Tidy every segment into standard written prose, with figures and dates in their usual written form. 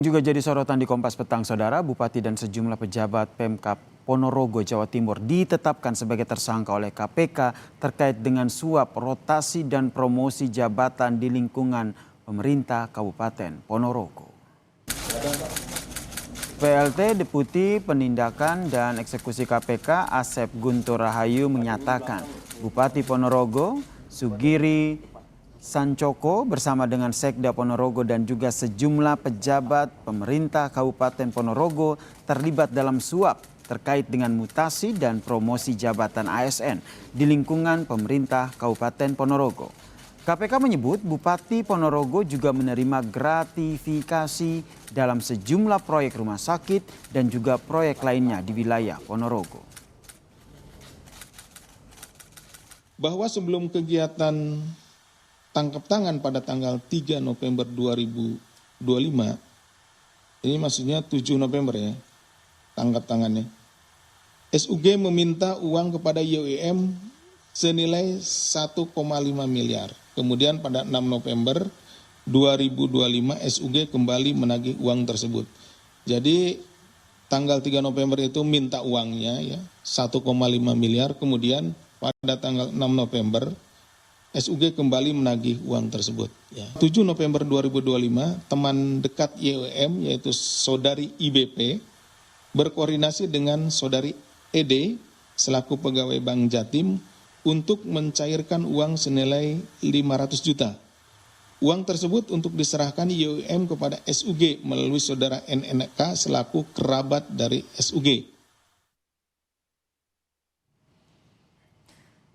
Juga jadi sorotan di Kompas Petang, Saudara, Bupati dan sejumlah pejabat Pemkab Ponorogo, Jawa Timur ditetapkan sebagai tersangka oleh KPK terkait dengan suap rotasi dan promosi jabatan di lingkungan pemerintah Kabupaten Ponorogo. PLT Deputi Penindakan dan Eksekusi KPK Asep Guntur Rahayu menyatakan Bupati Ponorogo Sugiri Sancoko bersama dengan Sekda Ponorogo dan juga sejumlah pejabat pemerintah Kabupaten Ponorogo terlibat dalam suap terkait dengan mutasi dan promosi jabatan ASN di lingkungan pemerintah Kabupaten Ponorogo. KPK menyebut Bupati Ponorogo juga menerima gratifikasi dalam sejumlah proyek rumah sakit dan juga proyek lainnya di wilayah Ponorogo. Bahwa sebelum kegiatan tangkap tangan pada tanggal 3 November 2025, ini maksudnya 7 November ya, tangkap tangannya. SUG meminta uang kepada YWM senilai 1,5 miliar. Kemudian pada 6 November 2025 SUG kembali menagih uang tersebut. Jadi tanggal 3 November itu minta uangnya ya, 1,5 miliar, kemudian pada tanggal 6 November SUG kembali menagih uang tersebut. 7 November 2025, teman dekat YWM yaitu saudari IBP berkoordinasi dengan saudari ED selaku pegawai Bank Jatim untuk mencairkan uang senilai 500 juta. Uang tersebut untuk diserahkan YWM kepada SUG melalui saudara NNK selaku kerabat dari SUG.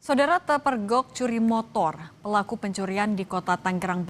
Saudara terpergok curi motor, pelaku pencurian di kota Tangerang